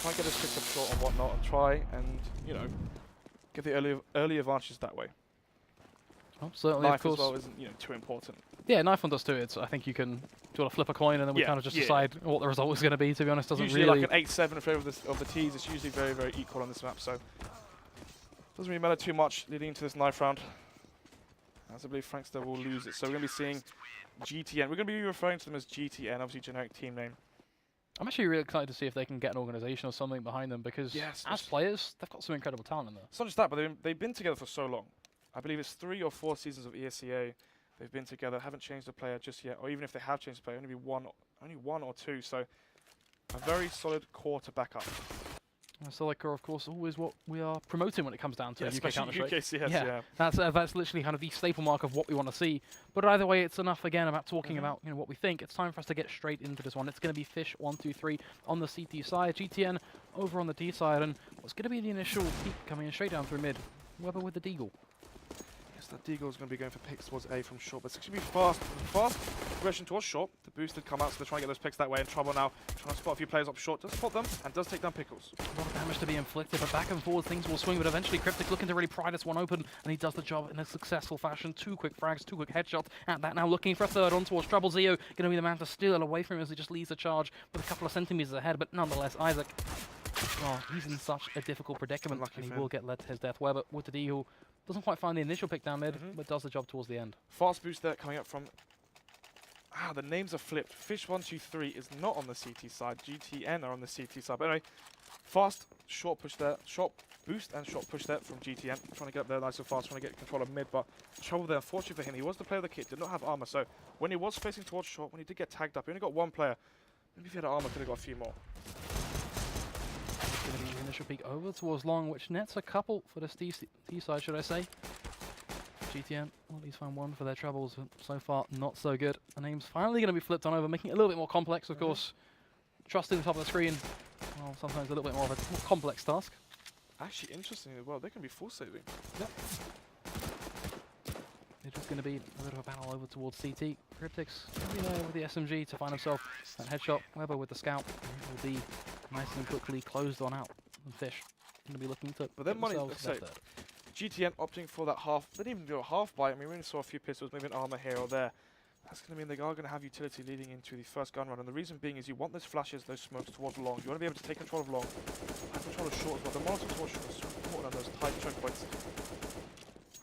try and get this picked up short and whatnot, and try and, you know, get the early advantages that way. Oh, certainly, Knife of course. as well isn't, you know, too important. Yeah, knife one does too. It's, I think you can sort of flip a coin and then we kind of just decide what the result is going to be, to be honest. Doesn't usually really... like an 8-7 in favour of the T's. It's usually very, very equal on this map, so doesn't really matter too much leading into this knife round. As I believe Frankster will lose it. So we're going to be seeing GTN. We're going to be referring to them as GTN, obviously generic team name. I'm actually really excited to see if they can get an organisation or something behind them, because as players, they've got some incredible talent in there. It's not just that, but they've been together for so long. I believe it's 3 or 4 seasons of ESCA. They've been together, haven't changed the player just yet, or even if they have changed the player, only one or two. So a very solid core to back up. Solid core, of course, always what we are promoting when it comes down to UK Counter-Strike. UKCS, yeah. That's literally kind of the staple mark of what we want to see. But either way, it's enough again about talking about what we think. It's time for us to get straight into this one. It's going to be Fish123 on the CT side, GTN over on the D side, and what's going to be the initial peak coming in straight down through mid. Weber with the Deagle. That Deagle is going to be going for picks towards A from short, but it's going to be fast progression towards short. The boost did come out, so they're trying to get those picks that way. In trouble now, trying to spot a few players up short. Does spot them and does take down Pickles. A lot of damage to be inflicted, but back and forward things will swing. But eventually, Cryptic looking to really pry this one open, and he does the job in a successful fashion. 2 quick frags, 2 quick headshots at that. Now looking for a third on towards Trouble. Zeo going to be the man to steal it away from him as he just leads the charge with a couple of centimeters ahead. But nonetheless, Isaac, well, he's in such a difficult predicament, and he will get led to his death. Weber with the Deagle. Doesn't quite find the initial pick down mid, but does the job towards the end. Fast boost there coming up from... the names are flipped. Fish123 is not on the CT side. GTN are on the CT side. But anyway, fast, short push there. Short boost and short push there from GTN. Trying to get up there nice and fast, trying to get control of mid. But trouble there, unfortunately for him, he was the player of the kit, did not have armor. So when he was facing towards short, when he did get tagged up, he only got 1 player. Maybe if he had armor, could have got a few more. Going to be the initial peek over towards long, which nets a couple for the T side, should I say. GTN, well, at least found 1 for their troubles, but so far not so good. The name's finally going to be flipped on over, making it a little bit more complex, of course. Trusting the top of the screen, well, sometimes a little bit more of a more complex task. Actually, interesting as well, they can be full saving. Yep. It's just going to be a bit of a battle over towards CT. Cryptic's going to be there with the SMG to find himself that headshot. Weber with the scout. It will be nice and quickly closed on out. And Fish going to be looking to... But then money, let's say, GTN opting for that half. They didn't even do a half buy. I mean, we only saw a few pistols, maybe an armor here or there. That's going to mean they are going to have utility leading into the first gun run. And the reason being is you want those flashes, those smokes towards long. You want to be able to take control of long, have control of short as well. The monitors towards short is so important on those tight choke points.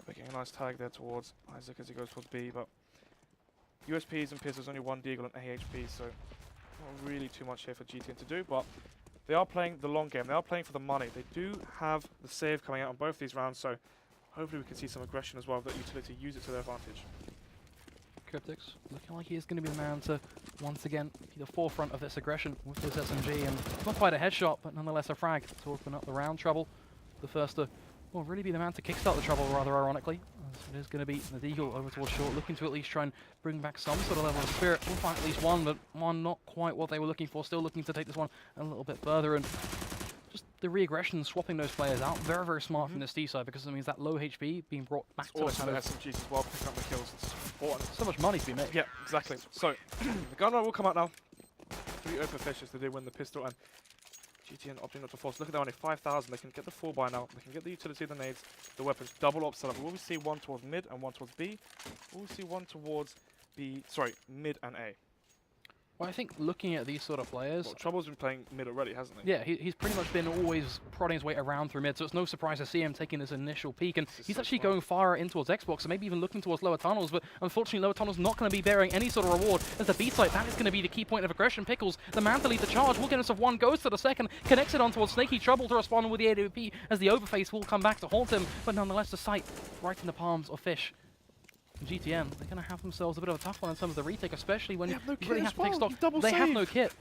Making a nice tag there towards Isaac as he goes towards B, but USPs and pistols, only 1 Deagle and AHP, so not really too much here for GTN to do, but they are playing the long game. They are playing for the money. They do have the save coming out on both these rounds, so hopefully we can see some aggression as well, that utility use it to their advantage. Cryptic's looking like he is going to be the man to once again be the forefront of this aggression with this SMG, and not quite a headshot, but nonetheless a frag to open up the round. Trouble, the first to really be the man to kickstart the trouble, rather ironically. As it is going to be the Deagle over towards short, looking to at least try and bring back some sort of level of spirit. We'll find at least 1, but 1 not quite what they were looking for. Still looking to take this one a little bit further, and just the re-aggression, swapping those players out. Very, very smart from this D side, because it means that low HP being brought back to the kind of SMGs as well, picking up the kills. It's important. So much money to be made. Yeah, exactly. So the gun run will come out now. 3 open fishes to do win the pistol, and GTN opting not to force. Look at that one, 5,000. They can get the 4 buy now. They can get the utility, the nades, the weapons, double op setup. Will we see 1 towards mid and 1 towards B? Will we see 1 towards B? Sorry, mid and A. Well, I think looking at these sort of players... Well, Trouble's been playing mid already, hasn't he? Yeah, he's pretty much been always prodding his way around through mid, so it's no surprise to see him taking this initial peek. And he's actually going far in towards Xbox, so maybe even looking towards lower tunnels, but unfortunately lower tunnels not going to be bearing any sort of reward. As the B site, that is going to be the key point of aggression. Pickles, the man to lead the charge, will get us of 1, goes to the second, connects it on towards Snaky. Trouble to respond with the AWP as the overface will come back to haunt him, but nonetheless the sight right in the palms of Fish. GTN, they're going to have themselves a bit of a tough one in terms of the retake, especially when you really have to take stock. They have no kit.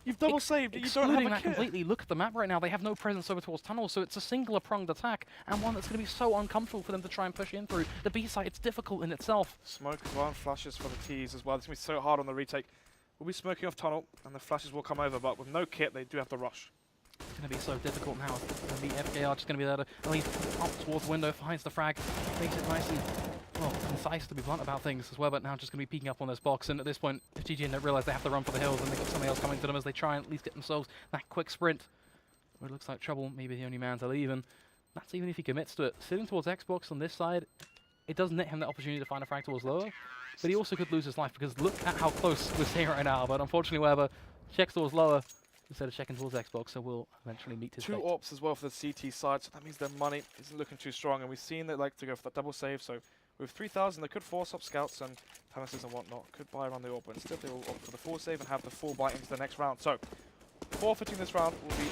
You've double saved, you don't have a Excluding that completely, look at the map right now, they have no presence over towards tunnels, so it's a singular pronged attack, and one that's going to be so uncomfortable for them to try and push in through. The B site, it's difficult in itself. Smoke as well, and flashes for the T's as well. It's going to be so hard on the retake. We'll be smoking off tunnel, and the flashes will come over, but with no kit, they do have to rush. It's going to be so difficult now. It's going to be FKR just going to be there to at least up towards the window, finds the frag, makes it nice and concise, to be blunt about things as well, but now just going to be peeking up on this box. And at this point, if GTN don't realise they have to run for the hills, and they've got something else coming to them as they try and at least get themselves that quick sprint. Where it looks like Trouble may be the only man to leave, and that's even if he commits to it. Sitting towards Xbox on this side, it does net him the opportunity to find a frag towards lower, but he also could lose his life because look at how close we're seeing right now. But unfortunately, Weber checks towards lower instead of checking towards Xbox, so we'll eventually meet his Two fate. AWPs as well for the CT side, so that means their money isn't looking too strong, and we've seen they like to go for that double save, so with 3,000 they could force up scouts and palaces and whatnot, could buy around the AWP, but instead they will opt for the full save and have the full bite into the next round. So, forfeiting this round will be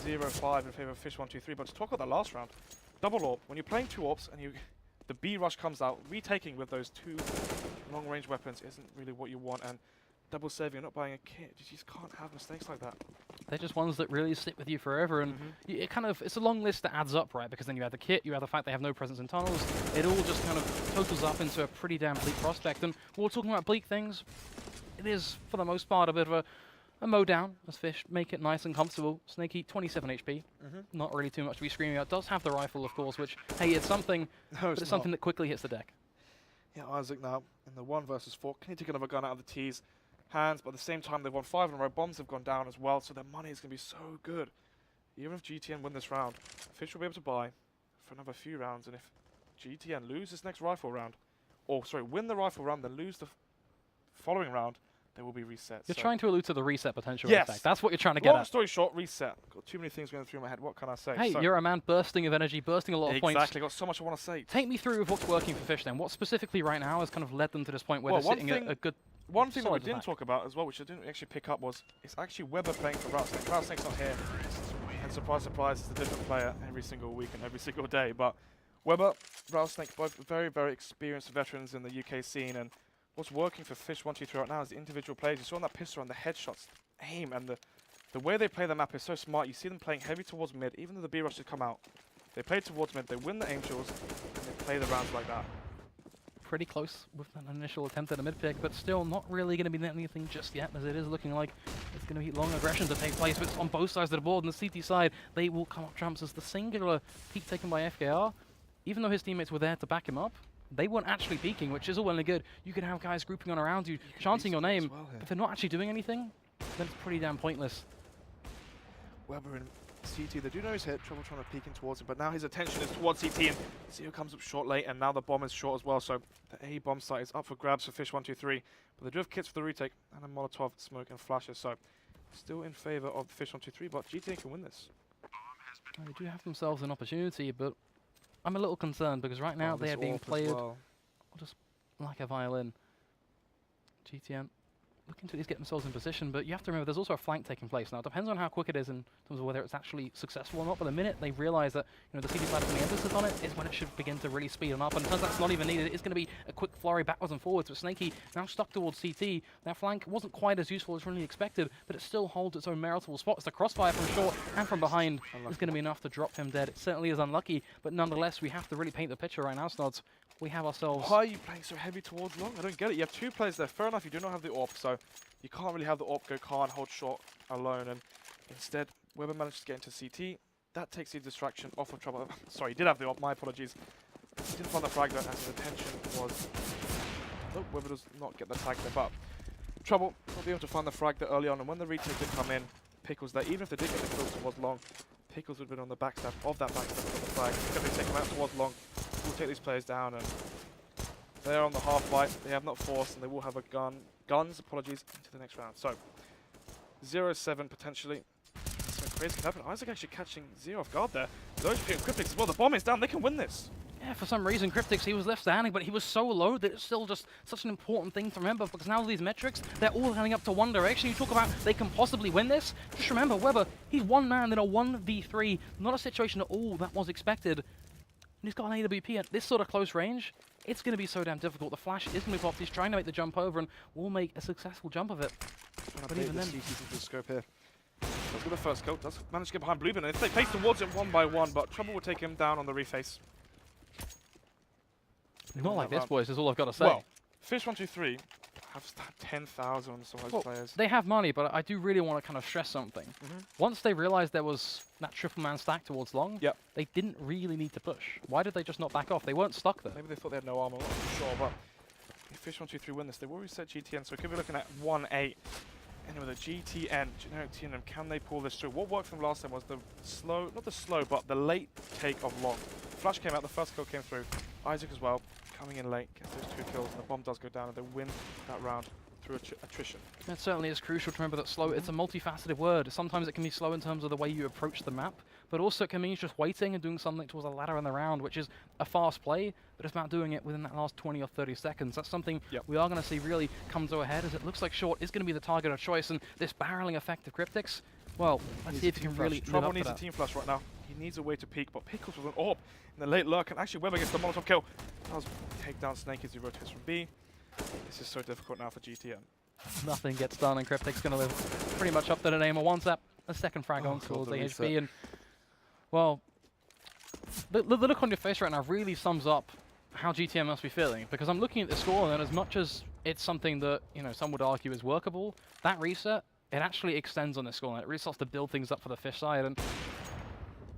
0-5 in favour of Fish123, but to talk about that last round, double AWP, when you're playing two AWPs and the B rush comes out, retaking with those two long-range weapons isn't really what you want, and double saving and not buying a kit, you just can't have mistakes like that. They're just ones that really stick with you forever, and it kind of, it's a long list that adds up, right? Because then you have the kit, you have the fact they have no presence in tunnels, it all just kind of totals up into a pretty damn bleak prospect. And while we're talking about bleak things, it is, for the most part, a bit of a mow down as Fish make it nice and comfortable. Snaky, 27 HP, not really too much to be screaming about. Does have the rifle, of course, which, hey, it's something, but it's something that quickly hits the deck. Yeah, Isaac now in the 1 versus 4. Can he take another gun out of the T's hands? But at the same time, they've won 5 in a row. Bombs have gone down as well, so their money is going to be so good. Even if GTN win this round, Fish will be able to buy for another few rounds. And if GTN lose this next rifle round, or sorry, win the rifle round, then lose the following round, they will be reset. You're trying to allude to the reset potential Yes. effect. That's what you're trying to get Long at. story short, reset. Got too many things going through my head. What can I say? Hey, So you're a man bursting of energy, bursting a lot of points. exactly. Got so much I want to say. Take me through with what's working for Fish then. What specifically right now has kind of led them to this point where Well, they're sitting at a good... One thing that we solid didn't attack. talk about as well, which I didn't actually pick up, was it's actually Weber playing for Rattlesnake. Rattlesnake's not here. And surprise, surprise, it's a different player every single week and every single day. But Weber, Rattlesnake, both very, very experienced veterans in the UK scene. And what's working for Fish123 right now is the individual plays. You saw on that pistol and the headshots, aim, and the way they play the map is so smart. You see them playing heavy towards mid, even though the B rushes come out. They play towards mid, they win the angels, and they play the rounds like that. Pretty close with an initial attempt at a mid pick, but still not really going to be anything just yet, as it is looking like it's going to be long aggression to take place. But on both sides of the board, on the CT side, they will come up trumps as the singular peak taken by FKR. Even though his teammates were there to back him up, they weren't actually peeking, which is all well and good. You can have guys grouping on around you, chanting your name, well but if they're not actually doing anything, then it's pretty damn pointless. Weber in CT, they do know he's hit, Trouble trying to peek in towards him, but now his attention is towards CT, and Zero comes up short late, and now the bomb is short as well, so the A bomb site is up for grabs for Fish123, but they do have kits for the retake, and a Molotov, smoke, and flashes, so still in favour of the Fish123, but GTA can win this. They do have themselves an opportunity, but I'm a little concerned because right now they are being played just like a violin. GTN looking to at least get themselves in position, but you have to remember there's also a flank taking place. Now, it depends on how quick it is in terms of whether it's actually successful or not, but the minute they realize that the CT side putting emphasis on it is when it should begin to really speed on up, and it turns out it's not even needed. It's going to be a quick flurry backwards and forwards, but Snaky now stuck towards CT. That flank wasn't quite as useful as really expected, but it still holds its own meritable spot. It's the crossfire from short and from behind is going to be enough to drop him dead. It certainly is unlucky, but nonetheless, we have to really paint the picture right now, Snods. We have ourselves... Why are you playing so heavy towards long? I don't get it. You have two players there. Fair enough, you do not have the AWP, so you can't really have the AWP go car and hold short alone, and instead, Weber manages to get into CT. That takes the distraction off of Trouble. Sorry, he did have the AWP, my apologies. He didn't find the frag though, as his attention was... Nope, Weber does not get the tag there, but Trouble will be able to find the frag there early on, and when the retake did come in, Pickles there, even if they did get the kills towards long, Pickles would have been on the backstab of that backstab of the flag. If they take him out towards long, we'll take these players down, and they're on the half-life. They have not forced, and they will have a guns, apologies, into the next round. So, 0-7 potentially. Something crazy can happen. Isaac actually catching Zero off guard there. Those Cryptics as well. The bomb is down. They can win this. Yeah, for some reason, Cryptics, he was left standing, but he was so low that it's still just such an important thing to remember, because now these metrics, they're all heading up to one direction. You talk about they can possibly win this. Just remember, Weber, he's one man in a 1v3, not a situation at all that was expected. And he's got an AWP at this sort of close range. It's going to be so damn difficult. The flash is going to be popped. He's trying to make the jump over, and will make a successful jump of it. But even then... CT's into the scope here. Does get the first kill. Does manage to get behind Blueman, and if they face towards him one by one, but Trouble will take him down on the reface. Not like this, boys, is all I've got to say. Well, Fish123 have 10,000 on some of those players. They have money, but I do really want to kind of stress something. Once they realized there was that triple man stack towards long, they didn't really need to push. Why did they just not back off? They weren't stuck there. Maybe they thought they had no armor, I'm not sure, but if Fish123 win this, they will reset GTN, so we could be looking at 1-8 Anyway, the GTN, generic TNM, can they pull this through? What worked for them last time was the slow, not the slow, but the late take of long. Flash came out, the first kill came through. Isaac as well, coming in late, gets those 2 kills, and the bomb does go down, and they win that round through attrition. It certainly is crucial to remember that slow, it's a multifaceted word. Sometimes it can be slow in terms of the way you approach the map, but also it can mean just waiting and doing something towards a ladder in the round, which is a fast play, but it's about doing it within that last 20 or 30 seconds. That's something we are going to see really come to a head, as it looks like Short is going to be the target of choice, and this barreling effect of Cryptics, well, let's see if he can really live up Trouble to needs that. a team flash right now. He needs a way to peek, but Pickles with an orb in the late lurk, and actually Weber gets the Molotov kill. Does take down Snake as he rotates from B. This is so difficult now for GTN. Nothing gets done, and Cryptic's going to live pretty much up to the name of one tap, a second frag on towards AHP, and well, the look on your face right now really sums up how GTN must be feeling, because I'm looking at the score, and as much as it's something that, you know, some would argue is workable, that reset, it actually extends on this score, and it really starts to build things up for the Fish side, and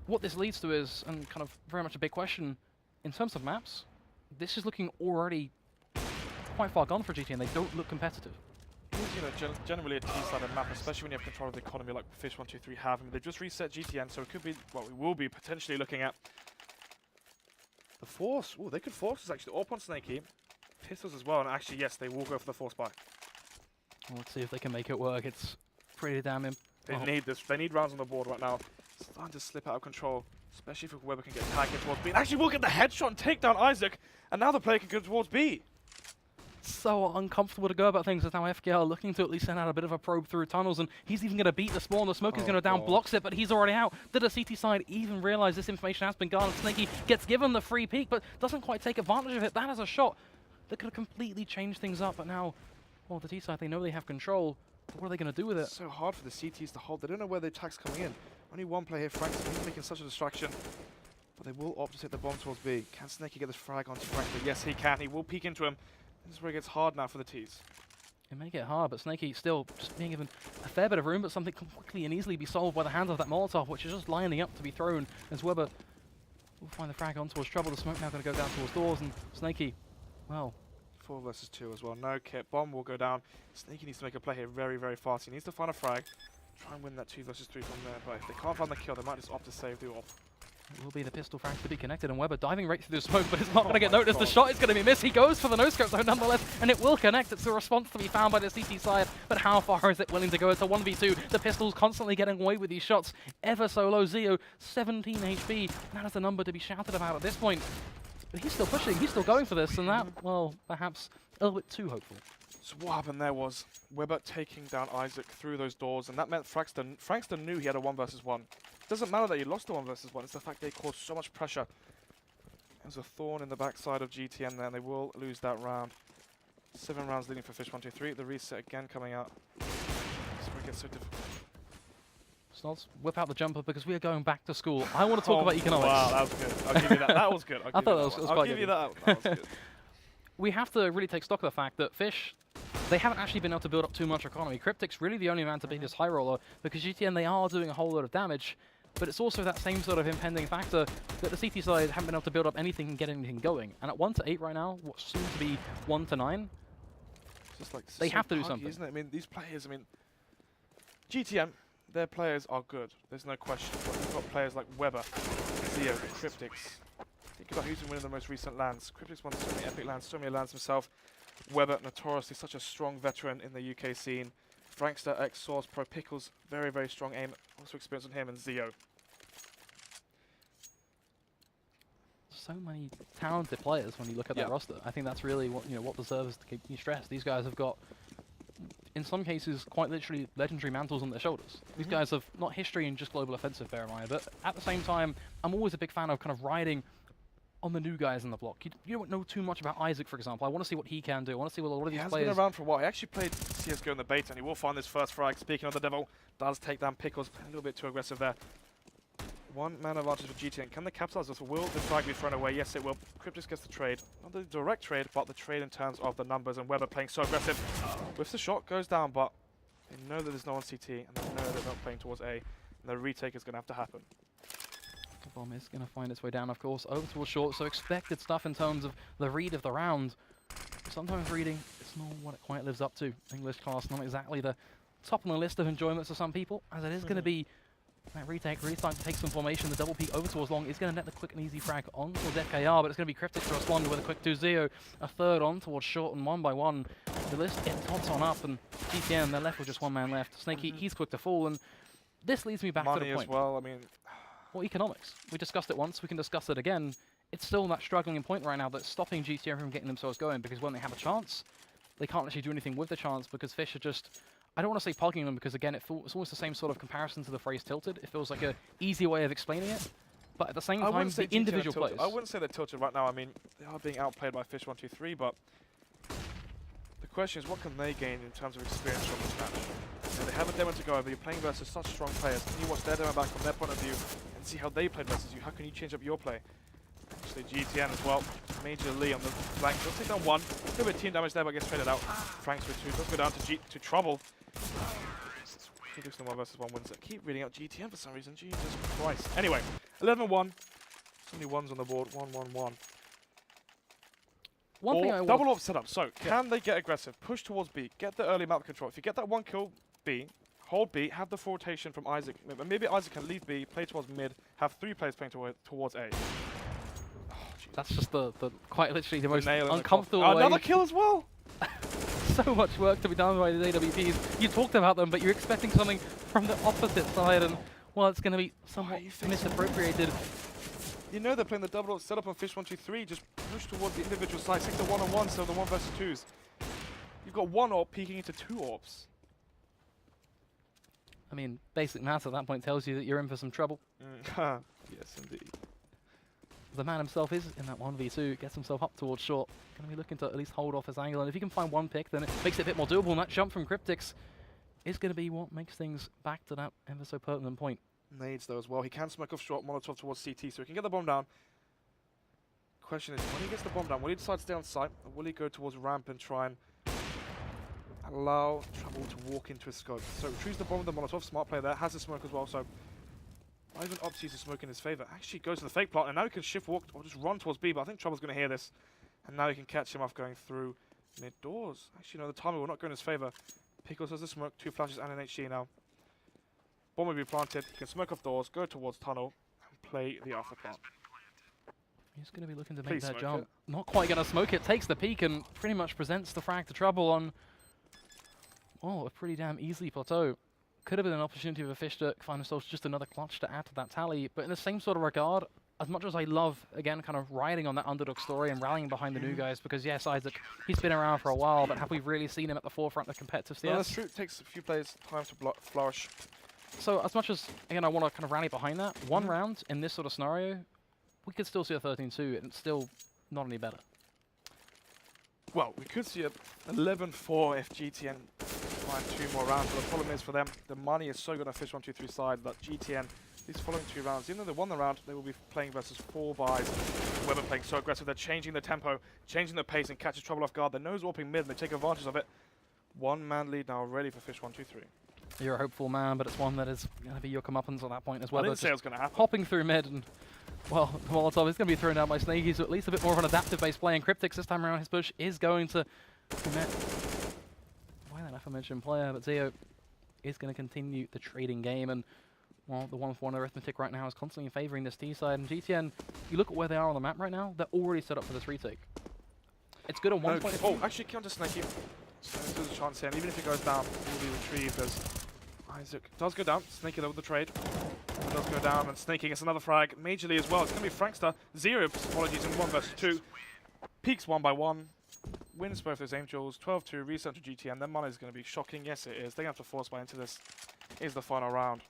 what this leads to is, and kind of very much a big question, in terms of maps, this is looking already quite far gone for GTN. They don't look competitive. You know, generally a T-sided map, especially when you have control of the economy like Fish123 have. I mean, they've just reset GTN, so it could be, well, we will be potentially looking at the Force. Oh, they could force us actually. Up on Snakey, Pistols as well, and actually, yes, they will go for the Force buy. Well, let's see if they can make it work. It's pretty damn They need this. They need rounds on the board right now. It's starting to slip out of control, especially if Weber can get tagged towards B. And actually, we'll get the headshot and take down Isaac, and now the player can go towards B. So uncomfortable to go about things, as now FKR looking to at least send out a bit of a probe through tunnels, and he's even going to beat the spawn. The smoke is going to down, blocks it, but he's already out. Did the CT side even realize this information has been garnered? Snakey gets given the free peek, but doesn't quite take advantage of it. That is a shot that could have completely changed things up, but now, well, the T side, they know they have control. But what are they going to do with it? It's so hard for the CTs to hold. They don't know where the attack's coming in. Only one player here, Frank, he's making such a distraction. But they will opt to take the bomb towards B. Can Snakey get this frag onto Frank? Yes, he can. He will peek into him. This is where it gets hard now for the Ts. It may get hard, but Snakey still just being given a fair bit of room, but something can quickly and easily be solved by the hands of that Molotov, which is just lining up to be thrown as Weber will find the frag on towards Trouble. The smoke now going to go down towards doors, and Snakey, well, 4 versus 2 as well. No kit. Bomb will go down. Snakey needs to make a play here very, very fast. He needs to find a frag. Try and win that 2 versus 3 from there. But if they can't find the kill, they might just opt to save the AWP. It will be the pistol frags to be connected, and Weber diving right through the smoke, but it's not going to get noticed. The shot is going to be missed. He goes for the no-scope, though, nonetheless, and it will connect. It's a response to be found by the CT side, but how far is it willing to go? It's a 1v2. The pistol's constantly getting away with these shots. Ever so low. Zeo, 17 HP. That is a number to be shouted about at this point. But he's still pushing. He's still going for this, and that, well, perhaps a little bit too hopeful. So what happened there was Weber taking down Isaac through those doors, and that meant Frankster knew he had a 1 versus 1. Doesn't matter that he lost the 1 versus 1, it's the fact they caused so much pressure. There's a thorn in the backside of GTN there, and they will lose that round. 7 rounds leading for Fish123. The reset again coming out. This is where it gets so difficult. Snods, whip out the jumper because we are going back to school. I want to talk about economics. Wow, that was good. I'll give you that. That was good. I thought that was quite good. I'll give you that. That was good. We have to really take stock of the fact that Fish, they haven't actually been able to build up too much economy. Cryptic's really the only man to be this high roller, because GTN, they are doing a whole lot of damage, but it's also that same sort of impending factor that the CT side haven't been able to build up anything and get anything going. And at 1 to 8 right now, what seems to be 1 to 9, Just like they so have to do buggy, something. Isn't it? I mean, these players, GTN, their players are good. There's no question. But we've got players like Weber, Zeo, Cryptics. Think about who's been winning the most recent lands. Cryptics won so many epic lands, so many lands himself. Weber, notoriously such a strong veteran in the UK scene. Frankster, ex-Source, Pro Pickles, very, very strong aim. Also experience on him, and Zeo. So many talented players when you look at that roster. I think that's really what what deserves to keep you stressed. These guys have got, in some cases, quite literally legendary mantles on their shoulders. These guys have not history in just global offensive, bear in mind, but at the same time, I'm always a big fan of kind of riding on the new guys in the block. You don't know too much about Isaac, for example. I want to see what he can do. I want to see what a lot of these players... He has been around for a while. He actually played CSGO in the beta, and he will find this first frag. Speaking of the devil, does take down Pickles. A little bit too aggressive there. 1 man advantage for GTN. Can they capitalize this? Will the frag be thrown away? Yes, it will. Cryptis gets the trade. Not the direct trade, but the trade in terms of the numbers, and Weber playing so aggressive. With the shot, goes down, but they know that there's no one CT, and they know they're not playing towards A, and the retake is going to have to happen. The bomb is going to find its way down, of course, over towards short, so expected stuff in terms of the read of the round. Sometimes reading, it's not what it quite lives up to. English class, not exactly the top on the list of enjoyments for some people, as it is going to be that retake, really starting to take some formation. The double peek over towards long is going to net the quick and easy frag on towards FKR, but it's going to be Cryptic to respond with a quick 2-0, a third on towards short, and 1 by 1. The list gets tots on up, and GTN, they're left with just one man left. Snaky, he's quick to fall, and this leads me back to the point. Money as well, I mean... Well, economics. We discussed it once, we can discuss it again. It's still that struggling point right now that's stopping GTN from getting themselves going, because when they have a chance, they can't actually do anything with the chance, because Fish are just... I don't want to say plugging them, because again, it's almost the same sort of comparison to the phrase tilted. It feels like an easy way of explaining it, but at the same time, the individual players... I wouldn't say they're tilted right now. I mean, they are being outplayed by Fish123, but the question is, what can they gain in terms of experience from this match? You know, they have a demo to go over. You're playing versus such strong players. Can you watch their demo back from their point of view and see how they played versus you? How can you change up your play? Actually, GTN as well. Major Lee on the flank. Does take down 1. A little bit of team damage there, but gets traded out. Franks with 2. Does go down to Trouble. He looks 1 versus 1 wins it. Keep reading out GTN for some reason. Jesus Christ. Anyway, 11-1. So many ones on the board. 1-1-1. One thing I double AWP setup. So, can they get aggressive? Push towards B. Get the early map control. If you get that 1 kill B, hold B, have the full rotation from Isaac. Maybe Isaac can leave B, play towards mid, have 3 players playing towards A. Oh, that's just the quite literally the most nail uncomfortable way. Another kill as well! So much work to be done by the AWPs. You talked about them, but you're expecting something from the opposite side, and well, it's going to be somewhat misappropriated. You know they're playing the double AWP setup on Fish123. Just push towards the individual side. 6 to 1-on-1, so the 1 versus 2s. You've got 1 AWP peeking into 2 AWPs. I mean, basic math at that point tells you that you're in for some trouble. Yes, indeed. The man himself is in that 1v2, gets himself up towards short. Going to be looking to at least hold off his angle, and if he can find 1 pick, then it makes it a bit more doable, and that jump from Cryptix is going to be what makes things back to that ever so pertinent point. Nades though as well. He can smoke off short, Molotov towards CT, so he can get the bomb down. Question is, when he gets the bomb down, will he decide to stay on site, or will he go towards ramp and try and allow Trouble to walk into his scope? So retrieves the bomb with the Molotov, smart play there, has the smoke as well, so not even opts to use the smoke in his favor. Actually goes to the fake plant, and now he can shift walk or just run towards B, but I think Trouble's going to hear this, and now he can catch him off going through mid doors. Actually, no, the timing will not go in his favor. Pickles has the smoke, 2 flashes and an HG now. Bomb will be planted, can smoke off doors, go towards tunnel, and play the alpha plant. He's going to be looking to make that jump. Not quite going to smoke it, takes the peek and pretty much presents the frag to Trouble on, oh, a pretty damn easy plateau. Could have been an opportunity for Fish to find themselves just another clutch to add to that tally, but in the same sort of regard, as much as I love, again, kind of riding on that underdog story and rallying behind the new guys, because yes, Isaac, he's been around for a while, but have we really seen him at the forefront of competitive CS? No, that's true. It takes a few players time to flourish. So as much as, again, I want to kind of rally behind that, 1 round in this sort of scenario, we could still see a 13-2, and it's still not any better. Well, we could see a 11-4 if GTN find 2 more rounds, but the problem is for them, the money is so good on Fish123 side that GTN, these following 2 rounds, even though they won the round, they will be playing versus 4 buys. Weber playing so aggressive, they're changing the tempo, changing the pace, and catches Trouble off guard. They're nose warping mid, and they take advantage of it. 1-man lead now ready for Fish123. You're a hopeful man, but it's one that is going to be your comeuppance at that point as well. I didn't say it was going to happen. Hopping through mid, and, well, the Molotov is going to be thrown out by Snaky, so at least a bit more of an adaptive-based play, and Cryptix this time around, his push is going to commit. Why that aforementioned player, but Zeo is going to continue the trading game, and, well, the 1-for-1 arithmetic right now is constantly favouring this T side, and GTN, you look at where they are on the map right now, they're already set up for this retake. It's good on 1 point. Oh, actually, counter Snaky. So there's a chance here, and even if it goes down, it will be retrieved as Isaac does go down. Snaky though with the trade. It does go down, and Snaky gets another frag. Majorly as well. It's going to be Frankster. 0 apologies in 1 versus 2. Peaks 1 by 1. Wins both those Angels. 12-2 reset to GTN. Their money is going to be shocking. Yes, it is. They're going to have to force buy into this. Is the final round.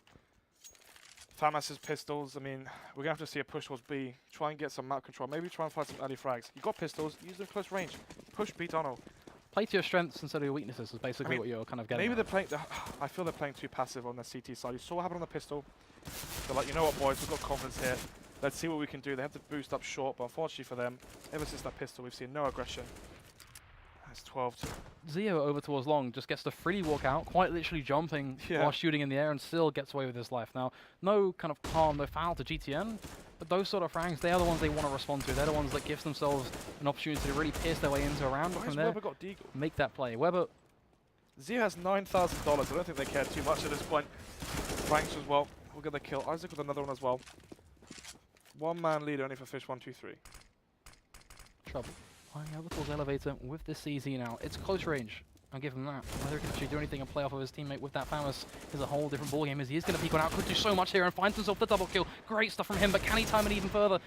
Famas's pistols. I mean, we're going to have to see a push towards B. Try and get some map control. Maybe try and find some early frags. You got pistols. Use them close range. Push B tunnel. Play to your strengths instead of your weaknesses is basically what you're kind of getting. Maybe they're playing. I feel they're playing too passive on their CT side. You saw what happened on the pistol. They're like, you know what, boys, we've got confidence here. Let's see what we can do. They have to boost up short, but unfortunately for them, ever since that pistol, we've seen no aggression. That's 12-2. Zeo over towards long just gets to freely walk out, quite literally jumping while shooting in the air, and still gets away with his life. Now, no kind of harm, no foul to GTN, but those sort of frags, they are the ones they want to respond to. They're the ones that give themselves an opportunity to really pierce their way into a round, but from there, Weber got Deagle? make that play. Weber, Zio has $9,000. I don't think they care too much at this point. Franks as well. We'll get the kill. Isaac with another one as well. One-man lead only for Fish123. Trouble. Flying over towards elevator with this CZ now. It's close range. I'll give him that. Whether he can actually do anything and play off of his teammate with that Famas is a whole different ballgame, as he is going to peek one out. Could do so much here and finds himself the double kill. Great stuff from him, but can he time it even further?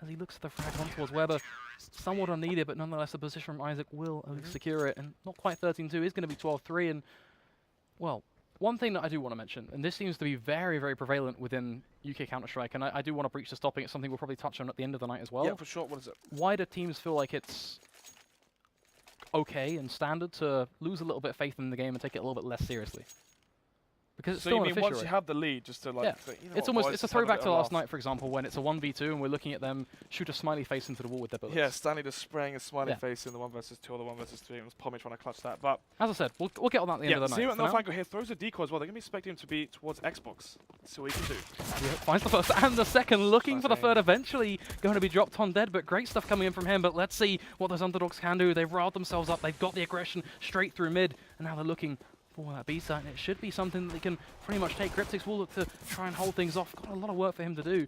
As he looks at the frag on towards Weber, somewhat unneeded, but nonetheless the position from Isaac will secure it. And not quite 13-2, is going to be 12-3. And, well, one thing that I do want to mention, and this seems to be very, very prevalent within UK Counter-Strike, and I do want to breach the stopping. It's something we'll probably touch on at the end of the night as well. Yeah, for sure. What is it? Why do teams feel like it's okay and standard to lose a little bit of faith in the game and take it a little bit less seriously? Because it's So still you mean unofficial, once you right? have the lead, just to like, Yeah. think, you know It's what, almost boys, it's a just have throwback bit to of a last laugh. night, for example, when it's a 1v2 and we're looking at them shoot a smiley face into the wall with their bullets. Yeah, Stanley just spraying a smiley Yeah. face in the 1v2 or the 1v3, and it was Pommy trying to clutch that. But As I said, we'll get on that at the end of the night. Zio For and now, Franco here throws a decoy as well. They're going to be expecting him to be towards Xbox. See what he can do. Zio finds the first and the second, looking Nice for the aim. third, eventually going to be dropped on dead, but great stuff coming in from him. But let's see what those underdogs can do. They've riled themselves up, they've got the aggression straight through mid, and now they're looking for that B side, and it should be something that they can pretty much take. Cryptics will look to try and hold things off. Got a lot of work for him to do.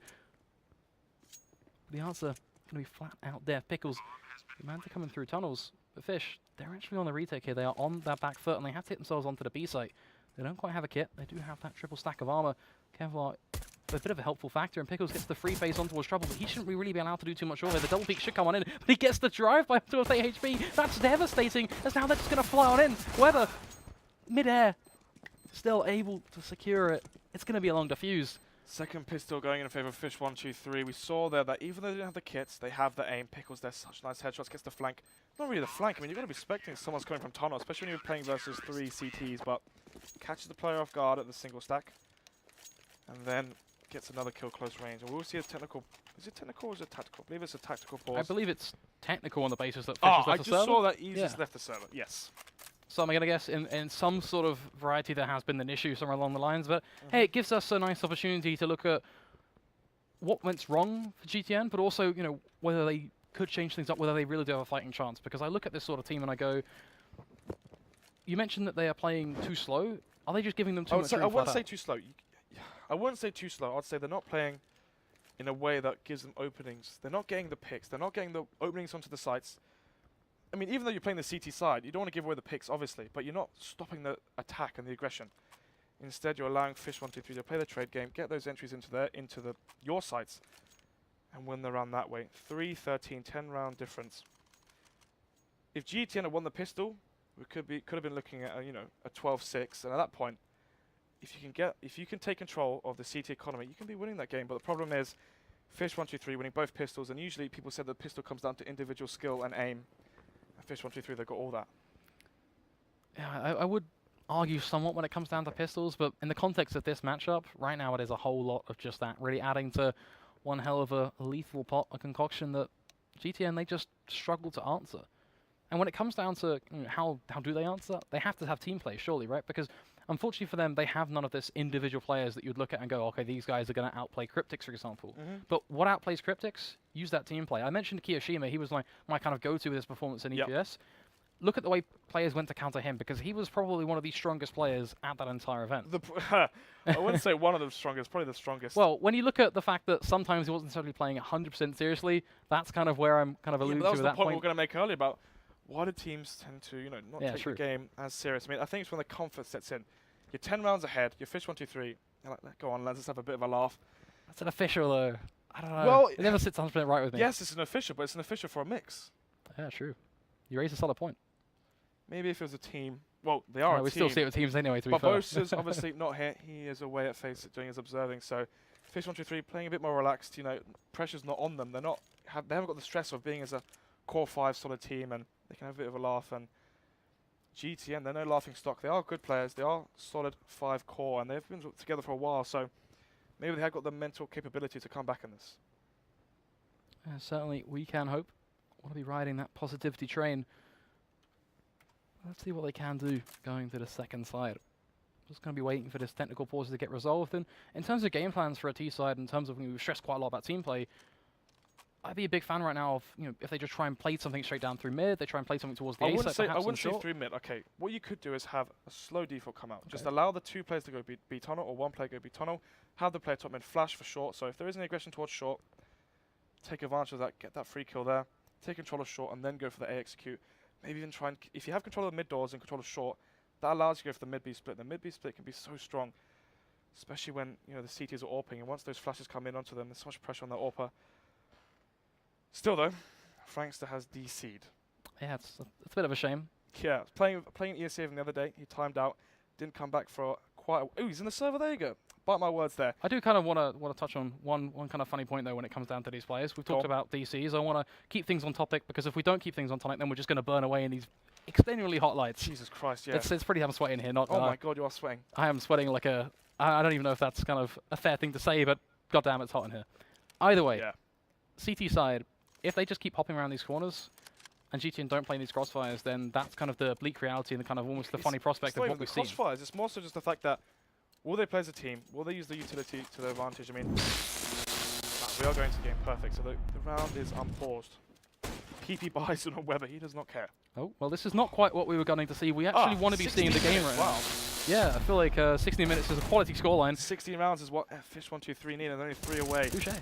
The answer going to be flat out there. Pickles, the Manta coming through tunnels, but Fish, they're actually on the retake here. They are on their back foot, and they have to hit themselves onto the B site. They don't quite have a kit. They do have that triple stack of armor. Kevlar, a bit of a helpful factor, and Pickles gets the free face on towards Trouble, but he shouldn't really be allowed to do too much over there. The double peek should come on in, but he gets the drive by towards AHP. That's devastating, as now they're just going to fly on in. Weather, mid-air, still able to secure it. It's going to be a long defuse. Second pistol going in favor of Fish123. We saw there that even though they didn't have the kits, they have the aim. Pickles, they're such nice headshots, gets the flank. Not really the flank, I mean, you're going to be expecting someone's coming from tunnel, especially when you're playing versus 3 CTs, but catches the player off guard at the single stack, and then gets another kill close range. And we'll see a technical, is it technical or is it tactical? I believe it's a tactical pause. I believe it's technical on the basis that Fish has I left just the server. saw that he's Yeah. just left the server, yes. So I'm going to guess in some sort of variety there has been an issue somewhere along the lines, but hey, it gives us a nice opportunity to look at what went wrong for GTN, but also, you know, whether they could change things up, whether they really do have a fighting chance. Because I look at this sort of team and I go, you mentioned that they are playing too slow. Are they just giving them too much room? I wouldn't say too slow. I wouldn't say too slow. I'd say they're not playing in a way that gives them openings. They're not getting the picks. They're not getting the openings onto the sites. I mean, even though you're playing the CT side, you don't want to give away the picks, obviously, but you're not stopping the attack and the aggression. Instead, you're allowing Fish123 to play the trade game, get those entries into your sites, and win the round that way. 3-13, 10-round difference. If GTN had won the pistol, we could have been looking at a 12-6, and at that point, if you can take control of the CT economy, you can be winning that game. But the problem is, Fish123 winning both pistols, and usually people said the pistol comes down to individual skill and aim. Fish123, they've got all that. Yeah, I would argue somewhat when it comes down to pistols, but in the context of this matchup, right now it is a whole lot of just that, really adding to one hell of a lethal pot, a concoction that GTN, they just struggle to answer. And when it comes down to how do they answer, they have to have team play, surely, right? Because unfortunately for them, they have none of this individual players that you'd look at and go, okay, these guys are going to outplay Cryptics, for example. But what outplays Cryptics? Use that team play. I mentioned Kiyoshima. He was my kind of go-to with his performance in EPS. Look at the way players went to counter him, because he was probably one of the strongest players at that entire event. I wouldn't say one of the strongest, probably the strongest. Well, when you look at the fact that sometimes he wasn't necessarily playing 100% seriously, that's kind of where I'm kind of alluding that to was at the that point we point. were going to make earlier about why do teams tend to, not take true. the game as serious. I mean, I think it's when the comfort sets in. You're 10 rounds ahead, you're Fish123, you're like, go on, let's have a bit of a laugh. That's an official, though. I don't know. Well, it never sits 100% right with me. Yes, it's an official, but it's an official for a mix. Yeah, true. You raise a solid point. Maybe if it was a team, well, they are a We team. still see it with teams anyway, to be But fair. Bose is obviously not here. He is away at face doing his observing. So Fish123 playing a bit more relaxed. Pressure's not on them. They haven't got the stress of being as a core 5 solid team, and they can have a bit of a laugh. And GTN, they're no laughing stock. They are good players. They are solid 5 core, and they've been together for a while. So maybe they have got the mental capability to come back in this. Certainly, we can hope. Want to be riding that positivity train. Let's see what they can do going to the second side. Just going to be waiting for this technical pause to get resolved. And in terms of game plans for a T side, in terms of we've stressed quite a lot about team play, I'd be a big fan right now of, if they just try and play something straight down through mid, they try and play something towards the I A wouldn't side, say I perhaps on wouldn't say short. through mid. Okay, what you could do is have a slow default come out. Just Okay. allow the 2 players to go B tunnel, or 1 player go B tunnel. Have the player top mid flash for short. So if there is any aggression towards short, take advantage of that, get that free kill there, take control of short, and then go for the A execute. Maybe even try and if you have control of the mid doors and control of short, that allows you to go for the mid B split. The mid B split can be so strong, especially when the CTs are AWPing, and once those flashes come in onto them, there's so much pressure on that AWPer. Still though, Frankster has DC'd. Yeah, it's a bit of a shame. Yeah, playing ESC the other day, he timed out, didn't come back for quite a... Ooh, he's in the server, there you go. Bite my words there. I do kind of want to touch on one kind of funny point though when it comes down to these players. We've talked about DCs. I want to keep things on topic because if we don't keep things on topic, then we're just going to burn away in these extenually hot lights. Jesus Christ, yeah. It's pretty damn sweaty in here. Not oh my God, you are sweating. I am sweating like a... I don't even know if that's kind of a fair thing to say, but goddamn, it's hot in here. Either way, Yeah. CT side, if they just keep hopping around these corners and GTN don't play in these crossfires, then that's kind of the bleak reality and the kind of almost the funny prospect of what we've seen. Crossfires, it's more so just the fact that will they play as a team? Will they use the utility to their advantage? I mean, we are going to game perfect, so the round is unpaused. PP Bison on Weber, he does not care. Oh, well, this is not quite what we were gunning to see. We actually want to be seeing the game right now. Wow. Yeah, I feel like 16 minutes is a quality scoreline. 16 rounds is what Fish123 need, and only 3 away. Touché.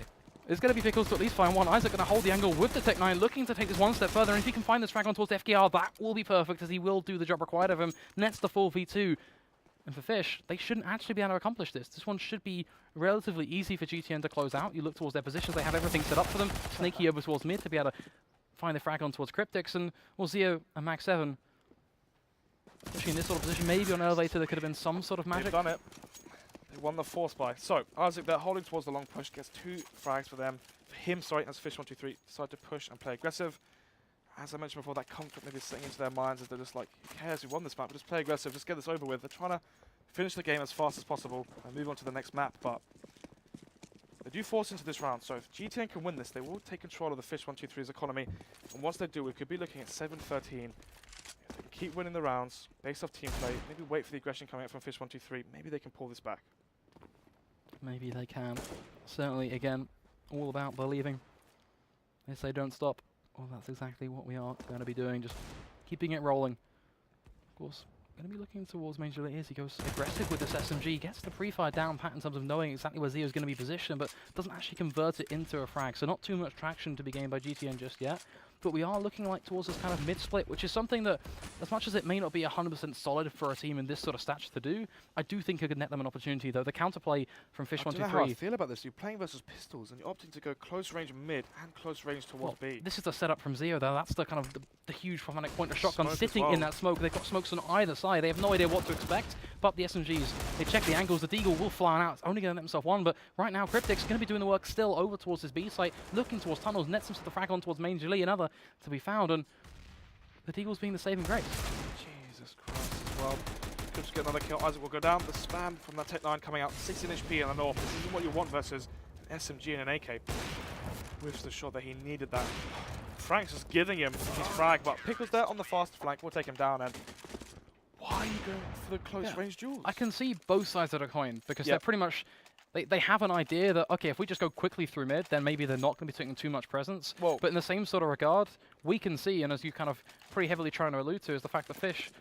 It's going to be Pickles to at least find one. Isaac going to hold the angle with the Tech 9, looking to take this one step further. And if he can find this frag on towards FKR, that will be perfect, as he will do the job required of him. Nets the full V2. And for Fish, they shouldn't actually be able to accomplish this. This one should be relatively easy for GTN to close out. You look towards their positions, they have everything set up for them. Snaky over towards mid to be able to find the frag on towards Cryptix. And well, Zeo and Max 7, especially in this sort of position, maybe on elevator there could have been some sort of magic. They've done it. They won the force buy. So, Isaac, they're holding towards the long push, gets 2 frags for them. For him, sorry, as Fish123 decide to push and play aggressive. As I mentioned before, that comfort maybe setting into their minds as they're just like, who cares, we won this map, but just play aggressive, just get this over with. They're trying to finish the game as fast as possible and move on to the next map, but they do force into this round. So if GTN can win this, they will take control of the Fish123's economy. And once they do, we could be looking at 7-13. If they can keep winning the rounds, based off team play, maybe wait for the aggression coming out from Fish123, maybe they can pull this back. Maybe they can. Certainly, again, all about believing. They say don't stop. Well, that's exactly what we are going to be doing, just keeping it rolling. Of course, going to be looking towards Major League as he goes aggressive with this SMG, gets the pre-fire down pat in terms of knowing exactly where Zeo's going to be positioned, but doesn't actually convert it into a frag. So not too much traction to be gained by GTN just yet. But we are looking like towards this kind of mid-split, which is something that, as much as it may not be 100% solid for a team in this sort of stature to do, I do think it could net them an opportunity, though. The counterplay from Fish123... I don't know how I feel about this. You're playing versus pistols, and you're opting to go close range mid and close range towards B. This is the setup from Zeo, though. That's the kind of the huge problematic point. The shotgun Smoke sitting in that smoke. They've got smokes on either side. They have no idea what to expect, but the SMGs, they check the angles. The Deagle will fly out. It's only going to net himself one, but right now, Cryptix going to be doing the work still over towards his B site, looking towards tunnels, nets himself the frag on towards Major League, another to be found, and the Deagle's being the saving grace. Jesus Christ as well. Could just get another kill. Isaac will go down. The spam from that Tech 9 coming out. 16 HP in the north. This isn't what you want versus an SMG and an AK. Whiffs the shot that he needed that. Frank's just giving him his frag, but Pickles there on the fast flank will take him down. And why are you going for the close range duels? I can see both sides of the coin because they're pretty much... They have an idea that, okay, if we just go quickly through mid, then maybe they're not going to be taking too much presence. Whoa. But in the same sort of regard, we can see, and as you kind of pretty heavily trying to allude to, is the fact that Fish,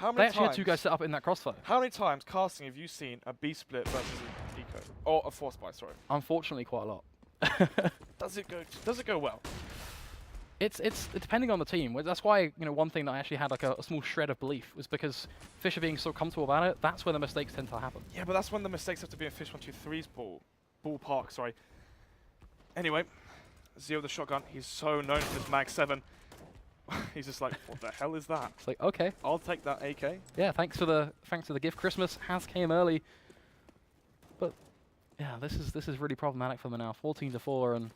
they actually had 2 guys set up in that crossfire. How many times casting have you seen a B split versus an eco? Or a force buy, sorry. Unfortunately, quite a lot. Does it go well? It's depending on the team. That's why, one thing that I actually had like a small shred of belief was because Fish are being so comfortable about it, that's where the mistakes tend to happen. Yeah, but that's when the mistakes have to be in Fish123's ballpark, sorry. Anyway, Zeo the shotgun, he's so known for his Mag 7. He's just like, what the hell is that? It's like, okay. I'll take that AK. Yeah, thanks for the gift. Christmas has came early. But yeah, this is really problematic for them now. 14-4 and